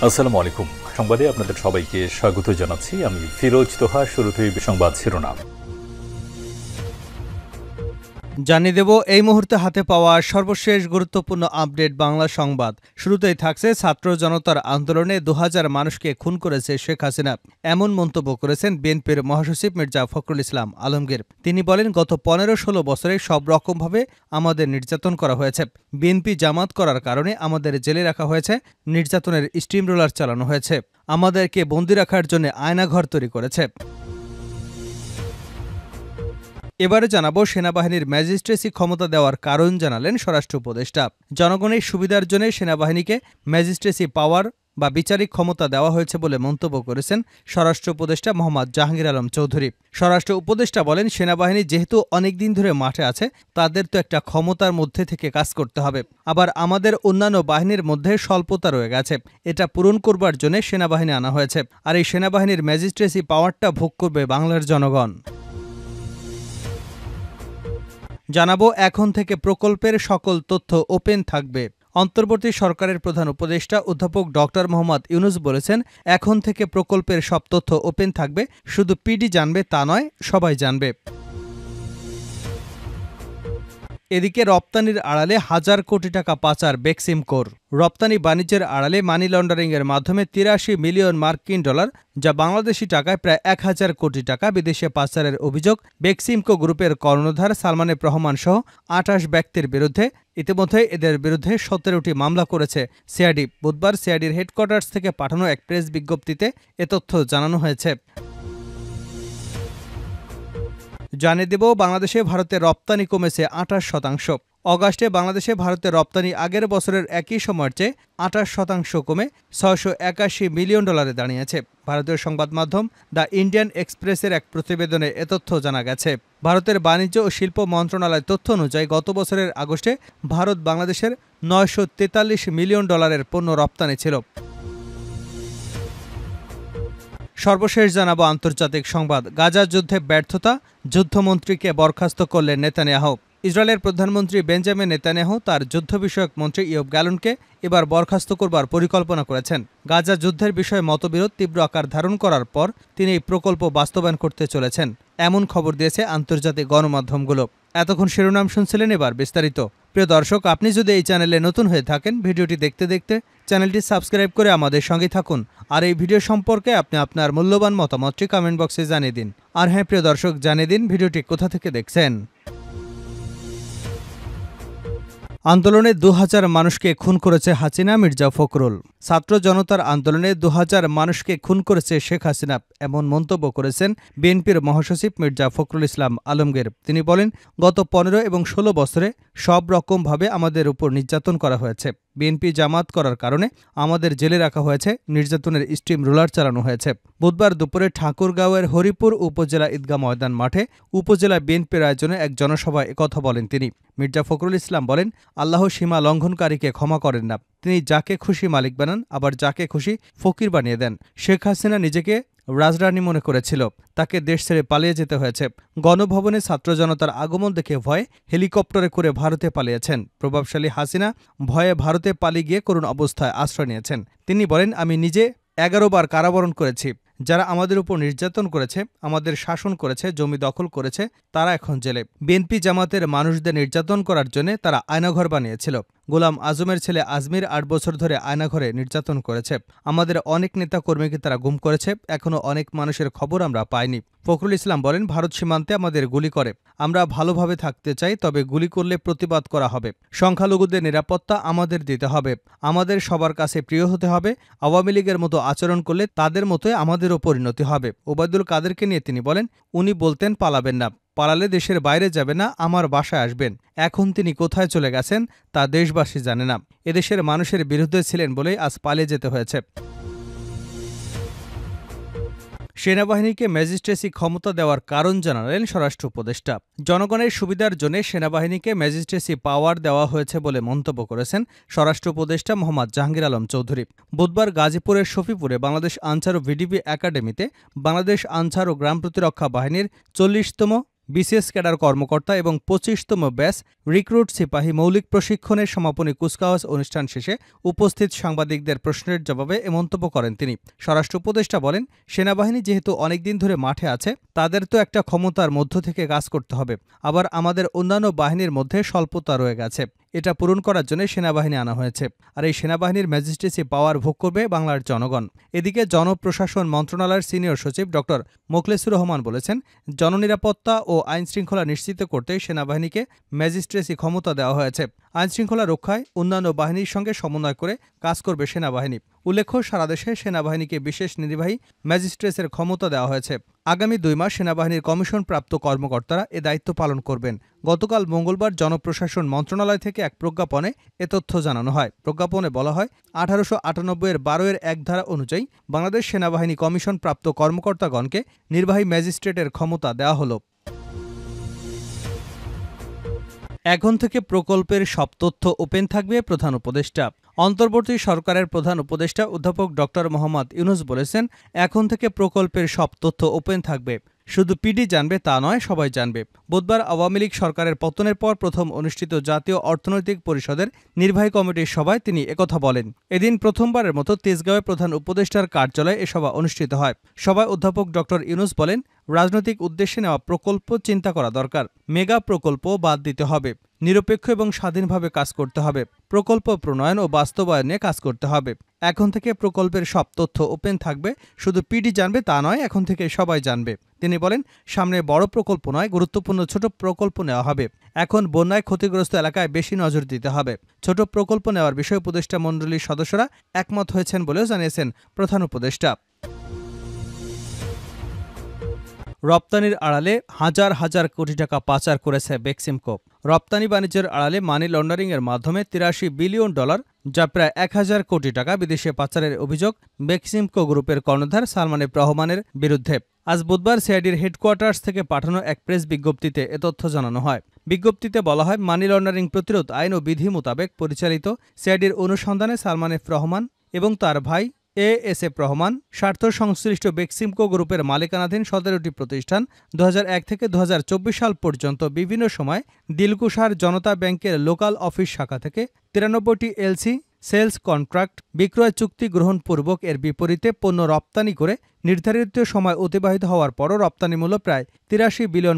আসসালামু আলাইকুম। সংবাদে আপনাদের সবাইকে স্বাগত জানাচ্ছি। আমি ফিরোজ তোহা। শুরুতেই সংবাদ শিরোনাম জানিয়ে দেব এই মুহূর্তে হাতে পাওয়া সর্বশেষ গুরুত্বপূর্ণ আপডেট বাংলা সংবাদ। শুরুতেই থাকছে ছাত্র জনতার আন্দোলনে ২০০০ মানুষকে খুন করেছে শেখ হাসিনা, এমন মন্তব্য করেছেন বিএনপির মহাসচিব মির্জা ফখরুল ইসলাম আলমগীর। তিনি বলেন, গত ১৫-১৬ বছরে সব রকমভাবে আমাদের নির্যাতন করা হয়েছে। বিএনপি জামাত করার কারণে আমাদের জেলে রাখা হয়েছে, নির্যাতনের স্টিম রোলার চালানো হয়েছে, আমাদেরকে বন্দী রাখার জন্য আয়নাঘর তৈরি করেছে। এবারে জানাবো সেনাবাহিনীর ম্যাজিস্ট্রেসি ক্ষমতা দেওয়ার কারণ জানালেন স্বরাষ্ট্র উপদেষ্টা। জনগণের সুবিধার জন্য সেনাবাহিনীকে ম্যাজিস্ট্রেসি পাওয়ার বা বিচারিক ক্ষমতা দেওয়া হয়েছে বলে মন্তব্য করেছেন স্বরাষ্ট্র উপদেষ্টা মোহাম্মদ জাহাঙ্গীর আলম চৌধুরী। স্বরাষ্ট্র উপদেষ্টা বলেন, সেনাবাহিনী যেহেতু অনেকদিন ধরে মাঠে আছে, তাদের তো একটা ক্ষমতার মধ্যে থেকে কাজ করতে হবে। আবার আমাদের অন্যান্য বাহিনীর মধ্যে স্বল্পতা রয়ে গেছে, এটা পূরণ করবার জন্য সেনাবাহিনী আনা হয়েছে। আর এই সেনাবাহিনীর ম্যাজিস্ট্রেসি পাওয়ারটা ভোগ করবে বাংলার জনগণ। জানাবো এখন থেকে প্রকল্পের সকল তথ্য ওপেন থাকবে। অন্তর্বর্তী সরকারের প্রধান উপদেষ্টা অধ্যাপক ডক্টর মোহাম্মদ ইউনুস বলেছেন, এখন থেকে প্রকল্পের সব তথ্য ওপেন থাকবে, শুধু পিডি জানবে তা নয়, সবাই জানবে। এদিকে রপ্তানির আড়ালে হাজার কোটি টাকা পাচার বেক্সিমকোর। রপ্তানি বাণিজ্যের আড়ালে মানি লন্ডারিংয়ের মাধ্যমে ৮৩ মিলিয়ন মার্কিন ডলার, যা বাংলাদেশি টাকায় প্রায় ১,০০০ কোটি টাকা বিদেশে পাচারের অভিযোগ বেক্সিমকো গ্রুপের কর্ণধার সালমান এফ রহমান সহ ২৮ ব্যক্তির বিরুদ্ধে। ইতিমধ্যে এদের বিরুদ্ধে ১৭টি মামলা করেছে সিআইডি। বুধবার সিআইডির হেডকোয়ার্টার্স থেকে পাঠানো এক প্রেস বিজ্ঞপ্তিতে এ তথ্য জানানো হয়েছে। জানিয়ে দেব, বাংলাদেশে ভারতের রপ্তানি কমেছে ২৮%। অগাস্টে বাংলাদেশে ভারতের রপ্তানি আগের বছরের একই সময়ের চেয়ে ২৮% কমে ৬৮১ মিলিয়ন ডলারে দাঁড়িয়েছে। ভারতীয় সংবাদ মাধ্যম দ্য ইন্ডিয়ান এক্সপ্রেসের এক প্রতিবেদনে এ তথ্য জানা গেছে। ভারতের বাণিজ্য ও শিল্প মন্ত্রণালয়ের তথ্য অনুযায়ী গত বছরের আগস্টে ভারত বাংলাদেশের ৯৪৩ মিলিয়ন ডলারের পণ্য রপ্তানি ছিল। সর্বশেষ জানাবো আন্তর্জাতিক সংবাদ। গাজা যুদ্ধে ব্যর্থতা, যুদ্ধমন্ত্রীকে বরখাস্ত করলেন নেতানিয়াহু। ইসরায়েলের প্রধানমন্ত্রী বেঞ্জামিন নেতানিয়াহু তার যুদ্ধ বিষয়ক মন্ত্রী ইয়োব গ্যালনকে এবার বরখাস্ত করবার পরিকল্পনা করেছেন। গাজা যুদ্ধের বিষয়ে মতবিরোধ তীব্র আকার ধারণ করার পর তিনি এই প্রকল্প বাস্তবায়ন করতে চলেছেন, এমন খবর দিয়েছে আন্তর্জাতিক গণমাধ্যমগুলো। এতক্ষণ শিরোনাম শুনছিলেন, এবার বিস্তারিত। প্রিয় দর্শক, আপনি যদি এই চ্যানেলে নতুন হয়ে থাকেন, ভিডিওটি দেখতে দেখতে চ্যানেলটি সাবস্ক্রাইব করে আমাদের সঙ্গে থাকুন। আর এই ভিডিও সম্পর্কে আপনি আপনার মূল্যবান মতামতটি কমেন্ট বক্সে জানিয়ে দিন। আর হ্যাঁ প্রিয় দর্শক, জানিয়ে দিন ভিডিওটি কোথা থেকে দেখছেন। আন্দোলনে ২০০০ মানুষকে খুন করেছে হাসিনা, মির্জা ফখরুল। ছাত্র জনতার আন্দোলনে ২০০০ মানুষকে খুন করেছে শেখ হাসিনা, এমন মন্তব্য করেছেন বিএনপির মহাসচিব মির্জা ফখরুল ইসলাম আলমগীর। তিনি বলেন, গত ১৫ এবং ১৬ বছরে সব রকমভাবে আমাদের উপর নির্যাতন করা হয়েছে। বিএনপি জামাত করার কারণে আমাদের জেলে রাখা হয়েছে, নির্যাতনের স্টিম রোলার চালানো হয়েছে। বুধবার দুপুরে ঠাকুরগাঁওয়ের হরিপুর উপজেলা ঈদগাহ ময়দান মাঠে উপজেলা বিএনপির আয়োজনে এক জনসভায় একথা বলেন তিনি। মির্জা ফখরুল ইসলাম বলেন, আল্লাহ সীমা লঙ্ঘনকারীকে ক্ষমা করেন না। তিনি যাকে খুশি মালিক বানান, আবার যাকে খুশি ফকির বানিয়ে দেন। শেখ হাসিনা নিজেকে রাজরানী মনে করেছিল, তাকে দেশ ছেড়ে পালিয়ে যেতে হয়েছে। গণভবনে ছাত্র জনতার আগমন দেখে ভয়ে হেলিকপ্টারে করে ভারতে পালিয়েছেন। প্রভাবশালী হাসিনা ভয়ে ভারতে পালিয়ে গিয়ে করুণ অবস্থায় আশ্রয় নিয়েছেন। তিনি বলেন, আমি নিজে ১১ বার কারাবরণ করেছি। যারা আমাদের উপর নির্যাতন করেছে, আমাদের শাসন করেছে, জমি দখল করেছে, তারা এখন জেলে। বিএনপি জামাতের মানুষদের নির্যাতন করার জন্য তারা আয়নাঘর বানিয়েছিল। গোলাম আজমের ছেলে আজমির ৮ বছর ধরে আয়নাঘরে নির্যাতন করেছে। আমাদের অনেক নেতা কর্মীকে তারা গুম করেছে। এখনও অনেক মানুষের খবর আমরা পাইনি। ফখরুল ইসলাম বলেন, ভারত সীমান্তে আমাদের গুলি করে। আমরা ভালোভাবে থাকতে চাই, তবে গুলি করলে প্রতিবাদ করা হবে। সংখ্যালঘুদের নিরাপত্তা আমাদের দিতে হবে। আমাদের সবার কাছে প্রিয় হতে হবে। আওয়ামী লীগের মতো আচরণ করলে তাদের মতোই আমাদেরও পরিণতি হবে। ওবায়দুল কাদেরকে নিয়ে তিনি বলেন, উনি বলতেন পালাবেন না, পালালে দেশের বাইরে যাবে না, আমার বাসায় আসবেন। এখন তিনি কোথায় চলে গেছেন তা দেশবাসী জানে না। এদেশের মানুষের বিরুদ্ধে ছিলেন বলেই আজ পালিয়ে যেতে হয়েছে। সেনাবাহিনীকে ম্যাজিস্ট্রেসি ক্ষমতা দেওয়ার কারণ জানালেন স্বরাষ্ট্র উপদেষ্টা। জনগণের সুবিধার জন্য সেনাবাহিনীকে ম্যাজিস্ট্রেসি পাওয়ার দেওয়া হয়েছে বলে মন্তব্য করেছেন স্বরাষ্ট্র উপদেষ্টা মোহাম্মদ জাহাঙ্গীর আলম চৌধুরী। বুধবার গাজীপুরের শফিপুরে বাংলাদেশ আনসার ও ভিডিপি একাডেমিতে বাংলাদেশ আনসার ও গ্রাম প্রতিরক্ষা বাহিনীর ৪০তম বিসিএস ক্যাডার কর্মকর্তা এবং 25তম ব্যাচ রিক্রুট সিপাহী মৌলিক প্রশিক্ষণের সমাপনী কুচকাওয়াজ অনুষ্ঠান শেষে উপস্থিত সাংবাদিকদের প্রশ্নের জবাবে এ মন্তব্য করেন তিনি। স্বরাষ্ট্র উপদেষ্টা বলেন, সেনাবাহিনী যেহেতু অনেকদিন ধরে মাঠে আছে, তাদের তো একটা ক্ষমতার মধ্য থেকে কাজ করতে হবে। আবার আমাদের অন্যান্য বাহিনীর মধ্যে স্বল্পতা রয়ে গেছে, এটা পূরণ করার জন্য সেনাবাহিনী আনা হয়েছে। আর এই সেনাবাহিনীর ম্যাজিস্ট্রেসি পাওয়ার ভোগ করবে বাংলার জনগণ। এদিকে জনপ্রশাসন মন্ত্রণালয়ের সিনিয়র সচিব ড মোখলেসুর রহমান বলেছেন, জননিরাপত্তা ও আইনশৃঙ্খলা নিশ্চিত করতে সেনাবাহিনীকে ম্যাজিস্ট্রেসি ক্ষমতা দেওয়া হয়েছে। আইনশৃঙ্খলা রক্ষায় অন্যান্য বাহিনীর সঙ্গে সমন্বয় করে কাজ করবে সেনাবাহিনী। উল্লেখ্য, সারা দেশে সেনাবাহিনীকে বিশেষ নির্বাহী ম্যাজিস্ট্রেসের ক্ষমতা দেওয়া হয়েছে। আগামী 2 মাস সেনাবাহিনীর কমিশনপ্রাপ্ত কর্মকর্তারা এ দায়িত্ব পালন করবেন। গতকাল মঙ্গলবার জনপ্রশাসন মন্ত্রণালয় থেকে এক প্রজ্ঞাপনে এ তথ্য জানানো হয়। প্রজ্ঞাপনে বলা হয়, 1898-এর 12-1 ধারা অনুযায়ী বাংলাদেশ সেনাবাহিনী কমিশনপ্রাপ্ত কর্মকর্তাগণকে নির্বাহী ম্যাজিস্ট্রেটের ক্ষমতা দেওয়া হল। এখন থেকে প্রকল্পের সব তথ্য ওপেন থাকবে, প্রধান উপদেষ্টা। অন্তর্বর্তী সরকারের প্রধান উপদেষ্টা অধ্যাপক ড মোহাম্মদ ইউনূস বলেছেন, এখন থেকে প্রকল্পের সব তথ্য ওপেন থাকবে। শুধু পিডি জানবে তা নয়, সবাই জানবে। বুধবার আওয়ামী লীগ সরকারের পতনের পর প্রথম অনুষ্ঠিত জাতীয় অর্থনৈতিক পরিষদের নির্বাহী কমিটির সভায় তিনি একথা বলেন। এদিন প্রথমবারের মতো তেজগাঁওয়ে প্রধান উপদেষ্টার কার্যালয়ে এ সভা অনুষ্ঠিত হয়। সভায় অধ্যাপক ড ইউনূস বলেন, রাজনৈতিক উদ্দেশ্যে নেওয়া প্রকল্প চিন্তা করা দরকার। মেগা প্রকল্প বাদ দিতে হবে। নিরপেক্ষ এবং স্বাধীনভাবে কাজ করতে হবে। প্রকল্প প্রণয়ন ও বাস্তবায়নে কাজ করতে হবে। এখন থেকে প্রকল্পের সব তথ্য ওপেন থাকবে। শুধু পিডি জানবে তা নয়, এখন থেকে সবাই জানবে। তিনি বলেন, সামনে বড় প্রকল্প নয়, গুরুত্বপূর্ণ ছোট প্রকল্প নেওয়া হবে। এখন বন্যায় ক্ষতিগ্রস্ত এলাকায় বেশি নজর দিতে হবে। ছোট প্রকল্প নেওয়ার বিষয়ে উপদেষ্টা মণ্ডলীর সদস্যরা একমত হয়েছেন বলেও জানিয়েছেন প্রধান উপদেষ্টা। রপ্তানির আড়ালে হাজার হাজার কোটি টাকা পাচার করেছে বেক্সিমকো। রপ্তানি বাণিজ্যের আড়ালে মানি লন্ডারিংয়ের মাধ্যমে $83 বিলিয়ন, যা প্রায় 1000 কোটি টাকা বিদেশে পাচারের অভিযোগ বেক্সিমকো গ্রুপের কর্ণধার সালমান এফ রহমানের বিরুদ্ধে। আজ বুধবার সিআইডির হেডকোয়ার্টার্স থেকে পাঠানো এক প্রেস বিজ্ঞপ্তিতে এ তথ্য জানানো হয়। বিজ্ঞপ্তিতে বলা হয়, মানি লন্ডারিং প্রতিরোধ আইন ও বিধি মোতাবেক পরিচালিত সিআইডির অনুসন্ধানে সালমান এফ রহমান এবং তার ভাই এএসএফ রহমান স্বার্থ সংশ্লিষ্ট বেক্সিমকো গ্রুপের মালিকানাধীন 17টি প্রতিষ্ঠান 2001 থেকে 2024 সাল পর্যন্ত বিভিন্ন সময় দিলকুশার জনতা ব্যাংকের লোকাল অফিস শাখা থেকে 93টি এলসি সেলস কন্ট্রাক্ট বিক্রয় চুক্তি গ্রহণপূর্বক এর বিপরীতে পণ্য রপ্তানি করে নির্ধারিত সময় অতিবাহিত হওয়ার পরও রপ্তানি মূল্য প্রায় $83 বিলিয়ন,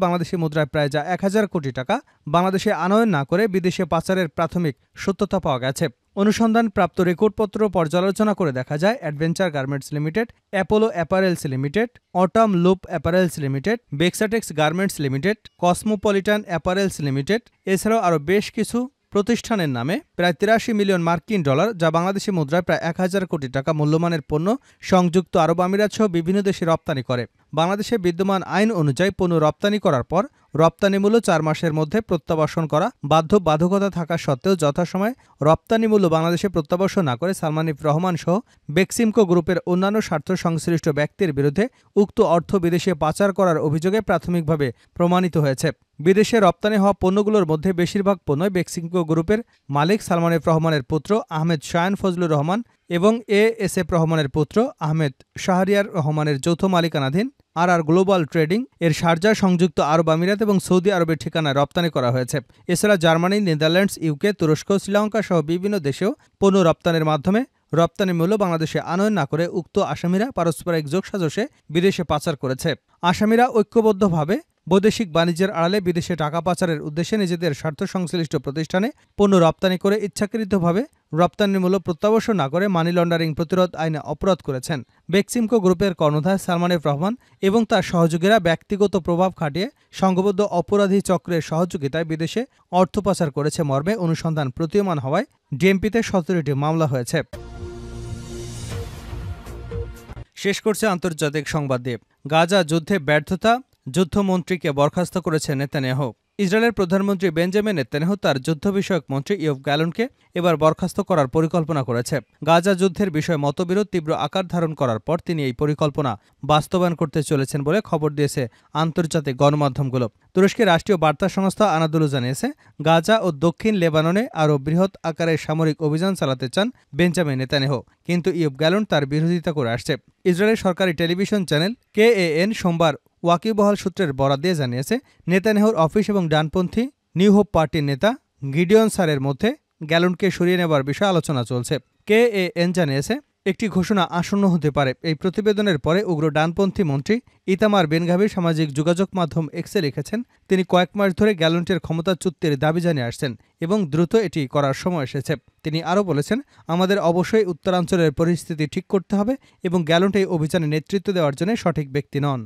বাংলাদেশি মুদ্রায় প্রায় যা 1000 কোটি টাকা বাংলাদেশে আনয়ন না করে বিদেশে পাচারের প্রাথমিক সত্যতা পাওয়া গেছে। অনুসন্ধান প্রাপ্ত রেকর্ডপত্র পর্যালোচনা করে দেখা যায়, adventure garments limited, Apollo apparels limited, autumn loop apparels limited, Bexatex garments limited, cosmopolitan apparels limited এছাড়াও আরও বেশ কিছু প্রতিষ্ঠানের নামে প্রায় $83 মিলিয়ন, যা বাংলাদেশি মুদ্রায় প্রায় 1000 কোটি টাকা মূল্যমানের পণ্য সংযুক্ত আরব আমিরাত সহ বিভিন্ন দেশে রপ্তানি করে। বাংলাদেশে বিদ্যমান আইন অনুযায়ী পণ্য রপ্তানি করার পর রপ্তানি মূল্য 4 মাসের মধ্যে প্রত্যাবাসন করা বাধ্যবাধকতা থাকা সত্ত্বেও যথাসময়ে রপ্তানি মূল্য বাংলাদেশে প্রত্যাবাসন না করে সালমান এফ রহমান সহ বেক্সিমকো গ্রুপের অন্যান্য স্বার্থ সংশ্লিষ্ট ব্যক্তির বিরুদ্ধে উক্ত অর্থ বিদেশে পাচার করার অভিযোগে প্রাথমিকভাবে প্রমাণিত হয়েছে। বিদেশে রপ্তানি হওয়া পণ্যগুলোর মধ্যে বেশিরভাগ পণ্যই বেক্সিমকো গ্রুপের মালিক সালমান এফ রহমানের পুত্র আহমেদ শায়ান ফজলুর রহমান এবং এএসএফ রহমানের পুত্র আহমেদ শাহরিয়ার রহমানের যৌথ মালিকানাধীন আর গ্লোবাল ট্রেডিং এর শারজাহ সংযুক্ত আরব আমিরাত এবং সৌদি আরবের ঠিকানায় রপ্তানি করা হয়েছে। এছাড়া জার্মানি, নেদারল্যান্ডস, ইউকে, তুরস্ক, শ্রীলঙ্কা সহ বিভিন্ন দেশেও পণ্য রপ্তানির মাধ্যমে রপ্তানি মূল্য বাংলাদেশে আনয়ন না করে উক্ত আসামিরা পারস্পরিক যোগসাজশে বিদেশে পাচার করেছে। আসামিরা ঐক্যবদ্ধভাবে বৈদেশিক বাণিজ্যের আড়ালে বিদেশে টাকা পাচারের উদ্দেশ্যে নিজেদের স্বার্থ সংশ্লিষ্ট প্রতিষ্ঠানে পণ্য রপ্তানি করে ইচ্ছাকৃতভাবে রপ্তানির মূল্য প্রত্যাবাসন না করে মানি লন্ডারিং প্রতিরোধ আইনে অপরাধ করেছেন। বেক্সিমকো গ্রুপের কর্ণধার সালমান এফ রহমান এবং তার সহযোগীরা ব্যক্তিগত প্রভাব খাটিয়ে সংঘবদ্ধ অপরাধী চক্রের সহযোগিতায় বিদেশে অর্থ পাচার করেছে মর্মে অনুসন্ধান প্রতীয়মান হওয়ায় ডিএমপিতে 17টি মামলা হয়েছে। শেষ করছে আন্তর্জাতিক সংবাদ দিয়ে। গাজা যুদ্ধে ব্যর্থতা, যুদ্ধমন্ত্রীকে বরখাস্ত করেছে নেতানিয়াহু। ইসরায়েলের প্রধানমন্ত্রী বেঞ্জামিন নেতানিয়াহু তার যুদ্ধ বিষয়ক মন্ত্রী ইয়োভ গ্যালনকে এবার বরখাস্ত করার পরিকল্পনা করেছে। গাজা যুদ্ধের বিষয়ে মতবিরোধ তীব্র আকার ধারণ করার পর তিনি এই পরিকল্পনা বাস্তবায়ন করতে চলেছেন বলে খবর দিয়েছে আন্তর্জাতিক গণমাধ্যমগুলো। তুরস্কের রাষ্ট্রীয় বার্তা সংস্থা আনাদোলু জানিয়েছে, গাজা ও দক্ষিণ লেবাননে আরও বৃহৎ আকারের সামরিক অভিযান চালাতে চান বেঞ্জামিন নেতানিয়াহু, কিন্তু ইয়োভ গ্যালন তার বিরোধিতা করে আসছে। ইসরায়েলের সরকারি টেলিভিশন চ্যানেল KAN সোমবার ওয়াকিবহাল সূত্রের বরাত দিয়ে জানিয়েছে, নেতানিয়াহুর অফিস এবং ডানপন্থী নিউ হোপ পার্টির নেতা গিডিয়ন সারের মধ্যে গ্যালনকে সরিয়ে নেবার বিষয়ে আলোচনা চলছে। কেএএন জানিয়েছে, একটি ঘোষণা আসন্ন হতে পারে। এই প্রতিবেদনের পরে উগ্র ডানপন্থী মন্ত্রী ইতামার বেনগাভির সামাজিক যোগাযোগ মাধ্যম এক্সে লিখেছেন, তিনি কয়েক মাস ধরে গ্যালনটির ক্ষমতাচ্যুতির দাবি জানিয়ে আসছেন এবং দ্রুত এটি করার সময় এসেছে। তিনি আরও বলেছেন, আমাদের অবশ্যই উত্তরাঞ্চলের পরিস্থিতি ঠিক করতে হবে এবং গ্যালন্ট এই অভিযানে নেতৃত্ব দেওয়ার জন্য সঠিক ব্যক্তি নন।